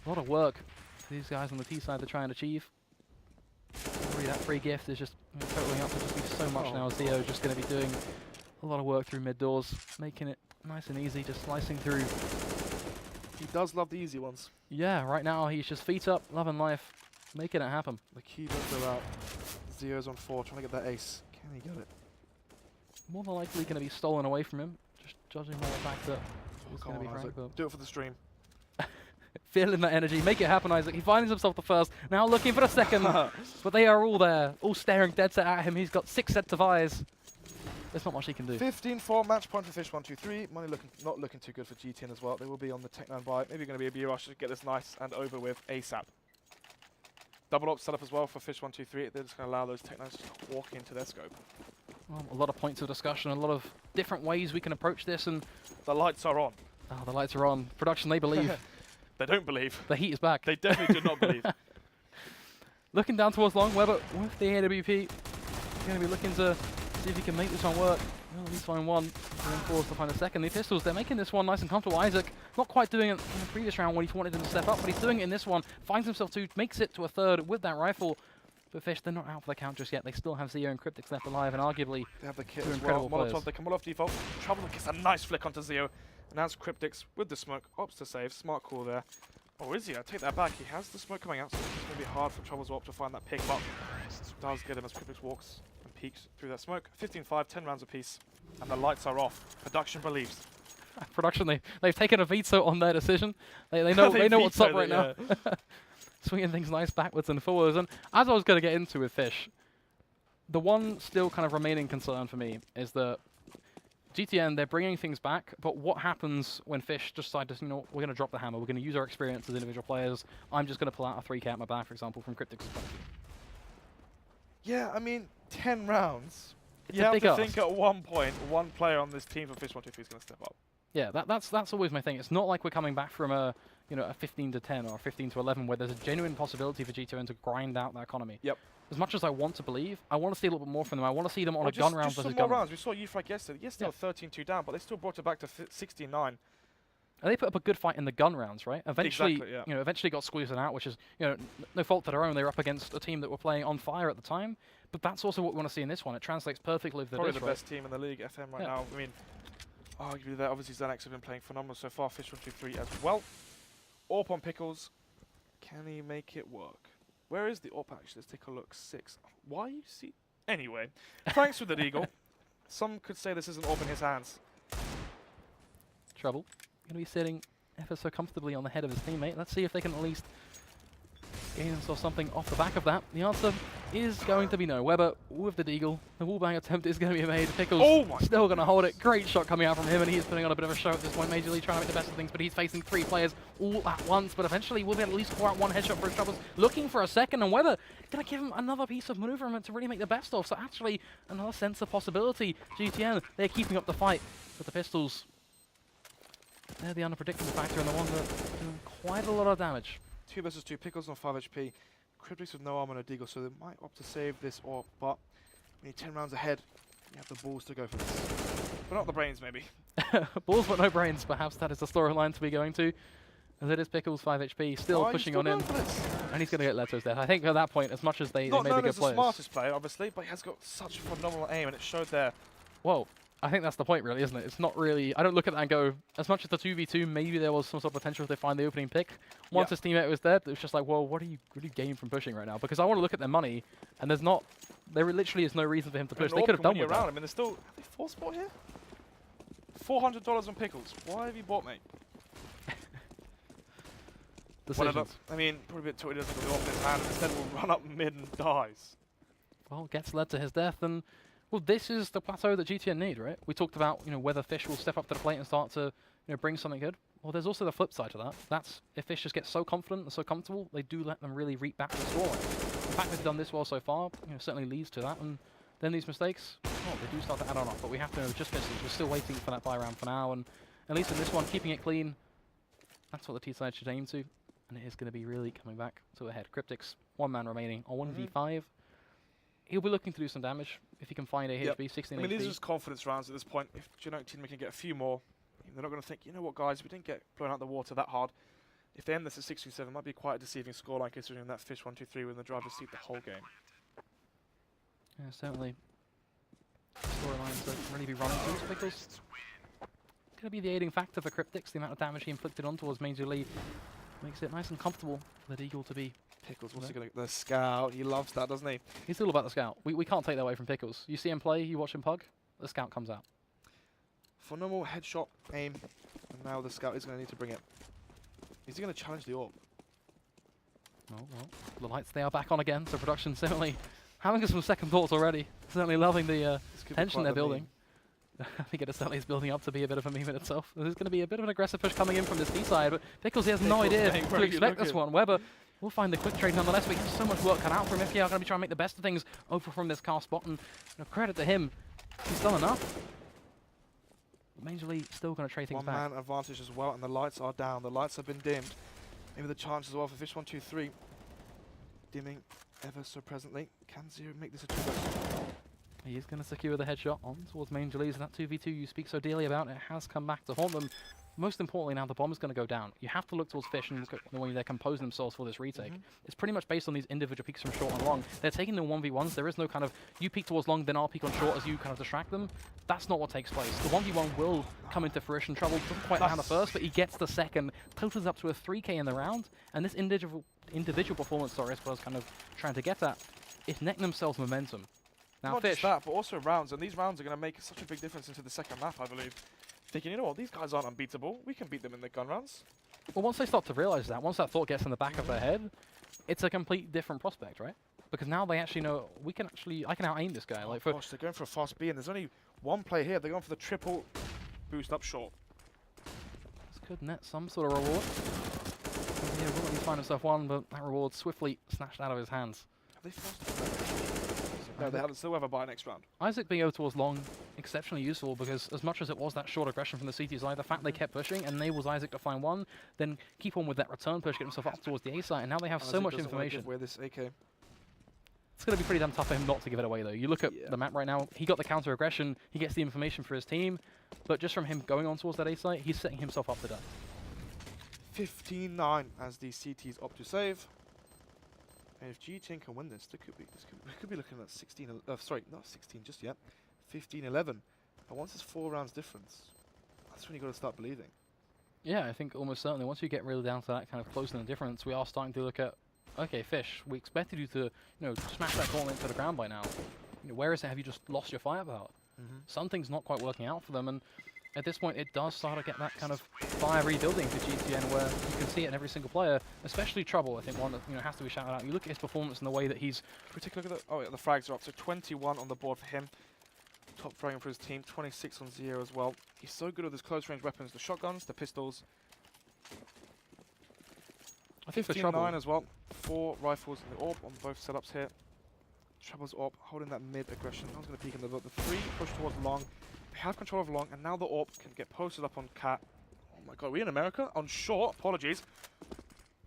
a lot of work these guys on the T side to try and achieve. Really, that free gift is just totally up to just be so much now. Zeo is just going to be doing a lot of work through mid doors, making it nice and easy, just slicing through. He does love the easy ones. Yeah, right now he's just feet up, loving life, making it happen. The key does go out. Zeo's on 4, trying to get that ace. Can he get it? More than likely going to be stolen away from him, just judging by the fact that it's going to be Frank. Do it for the stream. Feeling that energy. Make it happen, Isaac. He finds himself the first. Now looking for the second. But they are all there. All staring dead set at him. He's got 6 sets of eyes. There's not much he can do. 15-4 match point for Fish123. Money not looking too good for GTN as well. They will be on the Tech9 buy. Maybe going to be a B-rush to get this nice and over with ASAP. Double up setup as well for Fish123. They're just going to allow those Tech9s to walk into their scope. Well, a lot of points of discussion, a lot of different ways we can approach this, and the lights are on. Oh, the lights are on. Production, they believe. They don't believe. The heat is back. They definitely do not believe. Looking down towards long, Weber with the AWP. Going to be looking to see if he can make this one work. Well, at least find one, and then forced to find a second. The pistols, they're making this one nice and comfortable. Isaac, not quite doing it in the previous round when he wanted him to step up, but he's doing it in this one. Finds himself 2, makes it to a 3rd with that rifle. But Fish, they're not out for the count just yet. They still have Zeo and Cryptics left alive, and arguably they have the kit two as incredible well. Molotov, players. they can Molotov default. Trouble gets a nice flick onto Zeo. And that's Cryptics with the smoke. Opts to save. Smart call there. Oh, is he? I take that back. He has the smoke coming out, so it's going to be hard for Trouble's Op to find that pick, but does get him as Cryptics walks and peeks through that smoke. 15-5, 10 rounds apiece, and the lights are off. Production believes. Production, they've taken a veto on their decision. They know they know what's up right now. Swinging things nice backwards and forwards. And as I was going to get into with Fish, the one still kind of remaining concern for me is that GTN, they're bringing things back, but what happens when Fish decide to, you know, we're going to drop the hammer, we're going to use our experience as individual players, I'm just going to pull out a 3K at my back, for example, from Cryptics. Yeah, I mean, 10 rounds. It's you a have big to ask. think at one point, one player on this team for Fish123 is going to step up. Yeah, that's always my thing. It's not like we're coming back from a 15-10 or a 15-11 where there's a genuine possibility for GTN to grind out that economy. Yep. As much as I want to believe, I want to see a little bit more from them. I want to see them on a gun round versus some gun more round. rounds. We saw Ufrag yesterday. Yes, they were 13-2 down, but they still brought it back to 16-9. And they put up a good fight in the gun rounds, right? Eventually, Exactly, yeah. Eventually got squeezed out, which is, no fault to their own. They were up against a team that were playing on fire at the time, but that's also what we want to see in this one. It translates perfectly with Probably this, the right? best team in the league, FM right now. I mean, arguably that. Obviously, Xanax have been playing phenomenal so far. Fish123 as well. Orp on Pickles. Can he make it work? Where is the Orp actually? Let's take a look. 6. Why you see? Anyway, thanks for the Eagle. Some could say this isn't Orp in his hands. Trouble. Going to be sitting ever so comfortably on the head of his teammate. Let's see if they can at least gain themselves something off the back of that. The answer is going to be no. Weber with the deagle. The wallbang attempt is going to be made. Pickles still going to hold it. Great shot coming out from him, and he is putting on a bit of a show at this point. Major League trying to make the best of things, but he's facing 3 players all at once. But eventually we'll be able to at least pour out 1 headshot for his troubles. Looking for a second, and Weber going to give him another piece of maneuverment to really make the best of. So actually another sense of possibility. GTN, they're keeping up the fight with the pistols. They're the unpredictable factor and the one that's doing quite a lot of damage. 2 versus 2. Pickles on 5 HP. Cryptics with no armor and a deagle, so they might opt to save this Orp, but we need 10 rounds ahead. You have the balls to go for this. But not the brains, maybe. Balls but no brains, perhaps that is the storyline to be going to. As it is Pickles 5 HP, still pushing on in. And he's going to get led to his death. I think at that point, as much as they may be good players. Not known as the smartest player, obviously, but he has got such phenomenal aim, and it showed there. Whoa. I think that's the point, really, isn't it? It's not really... I don't look at that and go, as much as the 2v2, maybe there was some sort of potential if they find the opening pick. Once his teammate was dead, it was just like, well, what do you gain from pushing right now? Because I want to look at their money, and there's not... There literally is no reason for him to push. They could have done with that. I mean, there's still... Have they force bought here? $400 on Pickles. Why have you bought me? Whatever. I mean, probably a bit too, he doesn't go off his hand, and instead will run up mid and dies. Well, gets led to his death, and... Well, this is the plateau that GTN need, right? We talked about, whether Fish will step up to the plate and start to, bring something good. Well, there's also the flip side to that. That's if Fish just gets so confident and so comfortable, they do let them really reap back the scoreline. The fact they've done this well so far, certainly leads to that. And then these mistakes, they do start to add on up. But we have to know just Pistols. We're still waiting for that buy round for now. And at least in this one, keeping it clean, that's what the T-side should aim to. And it is going to be really coming back to a head. Cryptics, 1 man remaining on 1v5. He'll be looking to do some damage if he can find a HP, 16 HP. I mean, these are just confidence rounds at this point. If Generic Team can get a few more, they're not going to think, you know what, guys, we didn't get blown out the water that hard. If they end this at 6-7, it might be quite a deceiving scoreline considering that Fish123 were in the driver's seat the whole game. Yeah, certainly. Storylines don't really be running through Pickles. It's going to be the aiding factor for Cryptics. The amount of damage he inflicted on towards Major League makes it nice and comfortable for the Eagle to be. Pickles, what's he going to get? The scout, he loves that, doesn't he? He's all about the scout. We can't take that away from Pickles. You see him play, you watch him pug, the scout comes out. Phenomenal headshot aim, and now the scout is going to need to bring it. Is he going to challenge the AWP? Oh, well, the lights, they are back on again, so production certainly having some second thoughts already. Certainly loving the tension they're building. I think it certainly is building up to be a bit of a meme in itself. There's going to be a bit of an aggressive push coming in from this B side, but Pickles, he has no idea to expect this one. Weber will find the quick trade nonetheless, but he has so much work cut out for him. If you are going to be trying to make the best of things over from this car spot, and credit to him, he's done enough. Majorly still going to trade things back. One man advantage as well, and the lights are down. The lights have been dimmed. Maybe the chance as well for Fish123. Dimming ever so presently. Can Zero make this a 2-versus? He is going to secure the headshot on towards Majorly, and that 2v2 you speak so dearly about, it has come back to haunt them. Most importantly now, the bomb is going to go down. You have to look towards Fish and look at the way they're composing themselves for this retake. It's pretty much based on these individual peaks from short and long. They're taking the 1v1s. There is no kind of, you peek towards long, then I'll peek on short as you kind of distract them. That's not what takes place. The 1v1 will come into fruition. Trouble doesn't quite land the first, but he gets the second. Totals up to a 3k in the round. And this individual performance, sorry, as well as kind of trying to get that, is necking themselves momentum. Now Not Fish, just that, but also rounds. And these rounds are going to make such a big difference into the second map, I believe. Thinking, you know what, these guys aren't unbeatable. We can beat them in the gun rounds. well, once they start to realize that, once that thought gets in the back of their head, it's a complete different prospect, right? Because now they actually know, I can out-aim this guy. Like, for Gosh, they're going for a fast B, and there's only one play here. They're going for the triple boost up short. this could net some sort of reward. Yeah, will he find himself one, but that reward swiftly snatched out of his hands. Have they fast? No, they haven't. Still have a bye next round. Isaac being over towards long, exceptionally useful, because as much as it was that short aggression from the CT side, the fact they kept pushing enables Isaac to find one, then keep on with that return push, get himself up towards the A side, and now they have so much information. Where this AK? It's going to be pretty damn tough for him not to give it away, though. You look at the map right now, he got the counter aggression, he gets the information for his team, but just from him going on towards that A site, he's setting himself up to die. 15-9 as the CTs opt to save. And if GTN can win this, we could be looking at 16. Sorry, not 16 just yet. 15-11. But once it's 4 rounds difference, that's when you got to start believing. Yeah, I think almost certainly once you get really down to that kind of close in the difference, we are starting to look at, okay, Fish, we expected you to, smash that gauntlet to the ground by now. Where is it? Have you just lost your firepower? Something's not quite working out for them, and at this point, it does start to get that kind of fire rebuilding for GTN, where you can see it in every single player, especially Trouble. I think one that has to be shouted out. You look at his performance and the way that he's. Particularly look at the, oh yeah, the frags are up. So 21 on the board for him. Top fragging for his team. 26 on Zero as well. He's so good with his close range weapons, the shotguns, the pistols. I think for Trouble 9 as well. 4 rifles in the AWP on both setups here. Trouble's AWP holding that mid aggression. No one's going to peek in the 3 push towards long. They have control of long, and now the AWP can get posted up on Cat. Oh my god, are we in America? On short, apologies.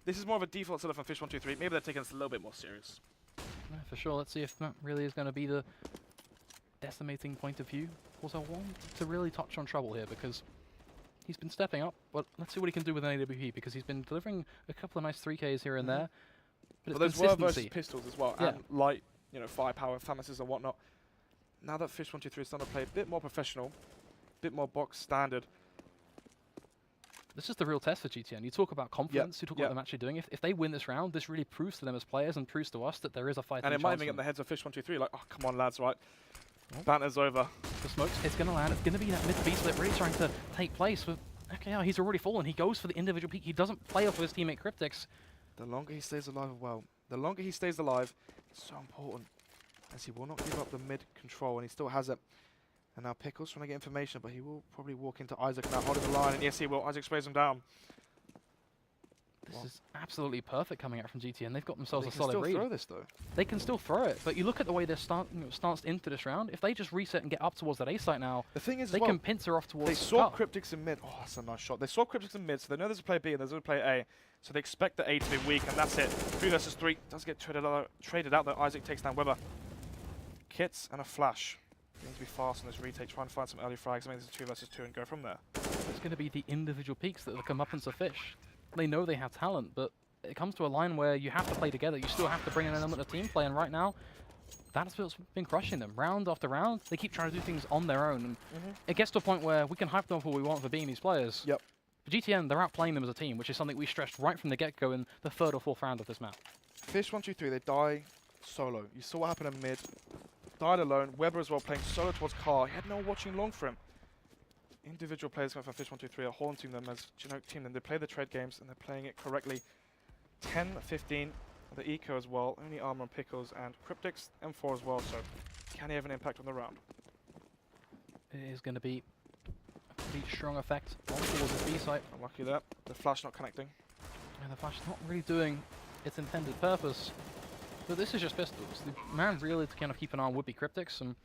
This is more of a default setup from Fish123. Maybe they're taking this a little bit more serious. Yeah, for sure. Let's see if that really is going to be the decimating point of view. Also, I want to really touch on Trouble here, because he's been stepping up, but let's see what he can do with an AWP, because he's been delivering a couple of nice 3Ks here and there. But those were versus consistency. pistols as well, and light, firepower, FAMASs and whatnot. Now that Fish123 is starting to play a bit more professional, a bit more box standard. This is the real test for GTN. You talk about confidence, you talk about them actually doing it. If they win this round, this really proves to them as players and proves to us that there is a fight. And it might even get in the heads of Fish123, like, oh, come on, lads, right? Banter's over. The smokes, it's going to land. It's going to be that mid-B split really trying to take place. But, okay, he's already fallen. He goes for the individual peak. He doesn't play off of his teammate Cryptix. The longer he stays alive, the longer he stays alive, it's so important. As he will not give up the mid control, and he still has it. And now Pickles trying to get information, but he will probably walk into Isaac now, holding the line, and yes, he will. Isaac sprays him down. This is absolutely perfect coming out from GTN. They've got themselves a solid read. They can still read. throw this, though. They can still throw it, but you look at the way they're stanced into this round. If they just reset and get up towards that A site now, the thing is, they can pincer off towards. They saw Cryptix in mid. Oh, that's a nice shot. They saw Cryptix in mid, so they know there's a player B and there's a player A. So they expect the A to be weak, and that's it. 3 versus 3 does get traded out, though. Isaac takes down Weber. Kits and a flash. You need to be fast on this retake. Try and find some early frags. I mean, this is 2 versus 2 and go from there. It's going to be the individual peaks that will come up into Fish. They know they have talent, but it comes to a line where you have to play together. You still have to bring in an element of team play, and right now, that's what's been crushing them. Round after round, they keep trying to do things on their own. And it gets to a point where we can hype them up all we want for being these players. Yep. But GTN, they're outplaying them as a team, which is something we stressed right from the get-go in the 3rd or 4th round of this map. Fish123, they die solo. You saw what happened in mid. Died alone. Weber as well playing solo towards Car. He had no one watching long for him. individual players going for Fish123 are haunting them as Chinook team. And they play the trade games and they're playing it correctly. 10-15, the eco as well. Only armor on Pickles and Cryptics, M4 as well. So can he have an impact on the round? It is going to be a pretty strong effect on towards the B site. Unlucky there. The flash not connecting. And the flash is not really doing its intended purpose. But this is just pistols. The man really to kind of keep an eye on would be Cryptics, and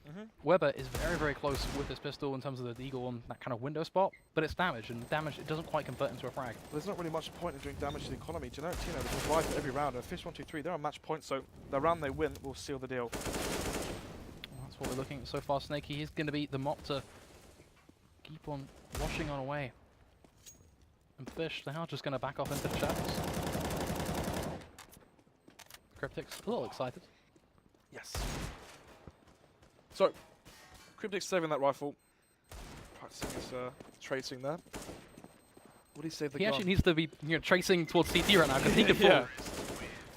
Weber is very, very close with this pistol in terms of the eagle on that kind of window spot, but it's damage, and damage, it doesn't quite convert into a frag. There's not really much point in doing damage to the economy. Do you know, Tino, they just rifle every round, and Fish123, they're on match point, so the round they win will seal the deal. Well, that's what we're looking at so far. Snakey, he's going to be the mop to keep on washing on away. And Fish, they are just going to back off into the shadows. Cryptics, a little excited. Yes. So, Cryptic's saving that rifle. Practicing his tracing there. What do you save the gun? He actually needs to be tracing towards CT right now because he could fall. Yeah.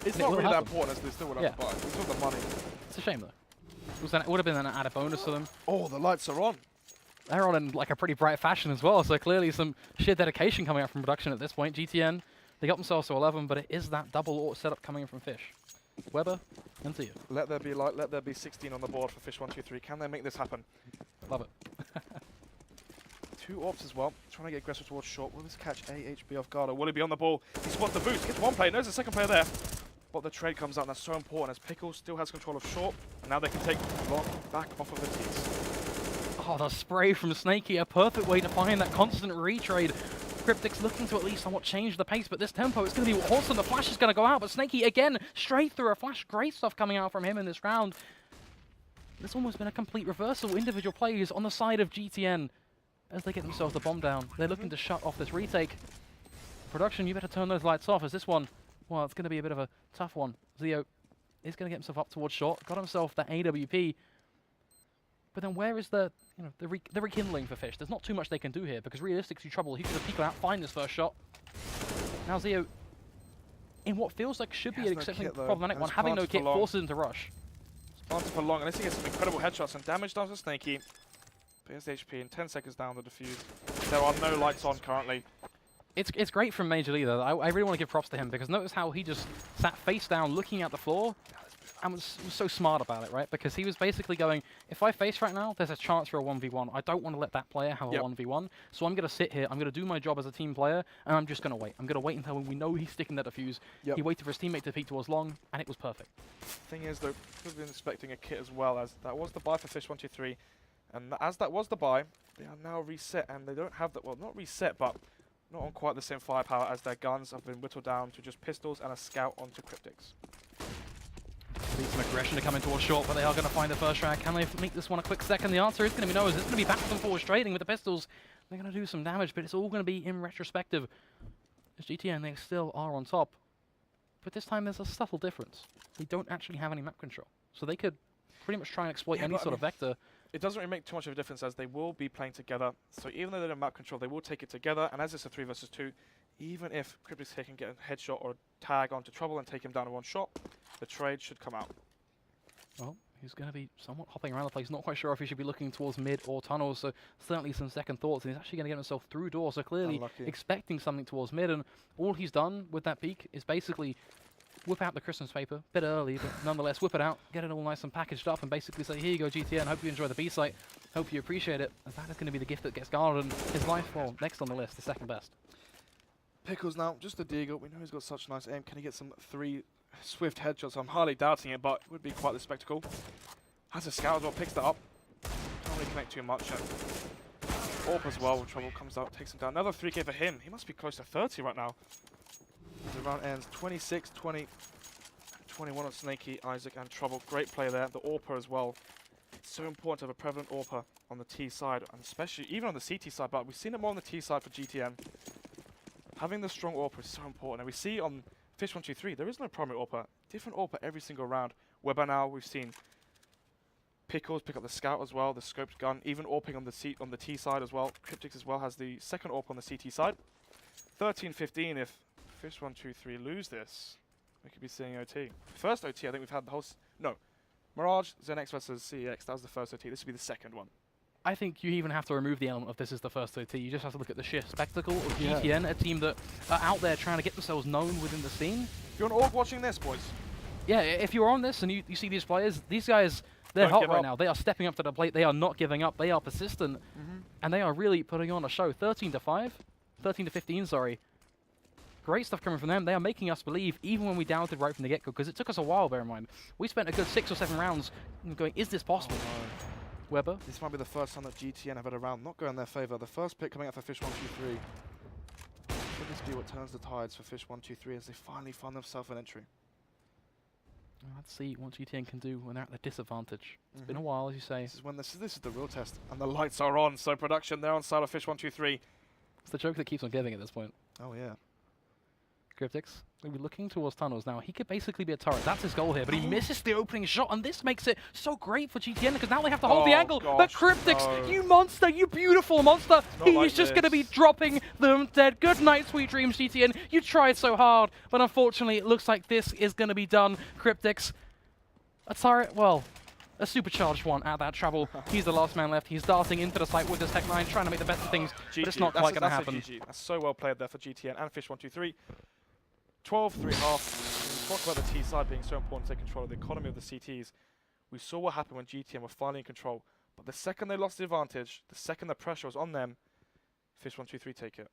It's And not it will really that happen. important as they still would have to buy. It's not the money. It's a shame though. It would have been an added bonus to them. Oh, the lights are on. They're on in like a pretty bright fashion as well, so clearly some sheer dedication coming out from production at this point. GTN, they got themselves to 11, but it is that double auto setup coming in from Fish. Weber, into you. Let there be light, let there be 16 on the board for Fish123. Can they make this happen? Love it. 2 AWPs as well, trying to get aggressive towards short. Will this catch AHB off guard, or will he be on the ball? He spots the boost, gets one player, knows the second player there. But the trade comes out, and that's so important as Pickles still has control of short, and now they can take long back off of the tees. Oh, the spray from Snakey, a perfect way to find that constant retrade. Cryptic's looking to at least somewhat change the pace, but this tempo, it's going to be awesome. The flash is going to go out, but Snakey again, straight through a flash. Great stuff coming out from him in this round. There's almost been a complete reversal. Individual players on the side of GTN as they get themselves the bomb down. They're looking to shut off this retake. Production, you better turn those lights off as this one, well, it's going to be a bit of a tough one. Zeo is going to get himself up towards short, got himself that AWP. But then where is the rekindling for Fish? There's not too much they can do here because realistically trouble, he could have peeked out, find his first shot. Now Zeo, in what feels like should be an exceptionally problematic one, having no kit forces him to rush. Planted for long, unless he gets some incredible headshots and damage down to Snakey. But here's the HP and 10 seconds down the defuse. There are no lights on currently. It's great from Major Lee though. I really want to give props to him because notice how he just sat face down looking at the floor and was so smart about it, right? Because he was basically going, if I face right now, there's a chance for a 1v1. I don't want to let that player have a 1v1. So I'm going to sit here, I'm going to do my job as a team player, and I'm just going to wait. I'm going to wait until we know he's sticking that defuse. He waited for his teammate to peek towards long, and it was perfect. Thing is though, we've been expecting a kit as well, as that was the buy for Fish123. And as that was the buy, they are now reset, and they don't have that, well, not reset, but not on quite the same firepower as their guns have been whittled down to just pistols and a scout onto Cryptics. Need some aggression to come in towards short, but they are going to find the first round. Can they make this one a quick second? The answer is going to be no, as it's going to be backwards and forwards trading with the pistols. They're going to do some damage, but it's all going to be in retrospective. As GTN, they still are on top. But this time there's a subtle difference. They don't actually have any map control. So they could pretty much try and exploit any sort of vector. It doesn't really make too much of a difference as they will be playing together. So even though they don't map control, they will take it together. And as it's a 3 versus 2, even if Cryptics here can get a headshot or a tag onto Trouble and take him down in one shot, the trade should come out. Well, he's going to be somewhat hopping around the place. Not quite sure if he should be looking towards mid or tunnels. So certainly some second thoughts. And he's actually going to get himself through door. So clearly expecting something towards mid. And all he's done with that peek is basically whip out the Christmas paper, a bit early, but nonetheless whip it out, get it all nice and packaged up, and basically say, here you go GTN, hope you enjoy the B site, hope you appreciate it, and that is going to be the gift that gets guarded, and his life, well, next on the list, the second best. Pickles now, just a deagle, we know he's got such nice aim, can he get some 3 swift headshots? I'm hardly doubting it, but it would be quite the spectacle. Has a scout as well, picks that up, can't really connect too much, and AWP as well, Trouble comes out, takes him down, another 3k for him, he must be close to 30 right now. The round ends 26, 20, 21 on Snakey, Isaac, and Trouble. Great play there. The AWPer as well. It's so important to have a prevalent AWPer on the T side, and especially even on the CT side, but we've seen it more on the T side for GTN. Having the strong AWPer is so important, and we see on Fish123, there is no primary AWPer. Different AWPer every single round. Whereby now we've seen Pickles pick up the scout as well, the scoped gun, even AWPing on the T side as well. Cryptics as well has the second AWP on the CT side. 13-15 if Fish123 lose this, we could be seeing OT. First OT, I think we've had the whole... no. Mirage, ZenX versus CEX, that was the first OT. This would be the second one. I think you even have to remove the element of this is the first OT. You just have to look at the sheer spectacle of Yeah. GTN, a team that are out there trying to get themselves known within the scene. If you're an org watching this, boys, Yeah, if you're on this and you see these players, these guys, they're Don't hot give right up. now. They are stepping up to the plate. They are not giving up. They are persistent. And they are really putting on a show. 13-5? 13-15, sorry. Great stuff coming from them. They are making us believe, even when we doubted right from the get-go, because it took us a while, bear in mind. We spent a good 6 or 7 rounds going, is this possible? Weber? this might be the first time that GTN have had a round not go in their favour. The first pick coming out for Fish123. Could this be what turns the tides for Fish123 as they finally find themselves an entry? Let's see what GTN can do when they're at the disadvantage. It's been a while, as you say. This is when this is the real test, and the lights are on. So production, they're on side of Fish123. It's the joke that keeps on giving at this point. Oh yeah. Cryptix, we'll be looking towards tunnels now. He could basically be a turret. That's his goal here, but he misses the opening shot, and this makes it so great for GTN because now they have to hold the angle. But gosh, Cryptix, no. you monster, you beautiful monster, not he's like just going to be this. dropping them dead. Good night, sweet dreams, GTN. You tried so hard, but unfortunately, it looks like this is going to be done. Cryptix, a turret, well, a supercharged one at that treble. He's the last man left. He's darting into the site with his Tech 9, trying to make the best of things, but it's not quite going to happen. GG. That's so well played there for GTN and Fish123. 12-3.5. Talk about the T side being so important to take control of the economy of the CTs. We saw what happened when GTN were finally in control, but the second they lost the advantage, the second the pressure was on them, Fish123 take it.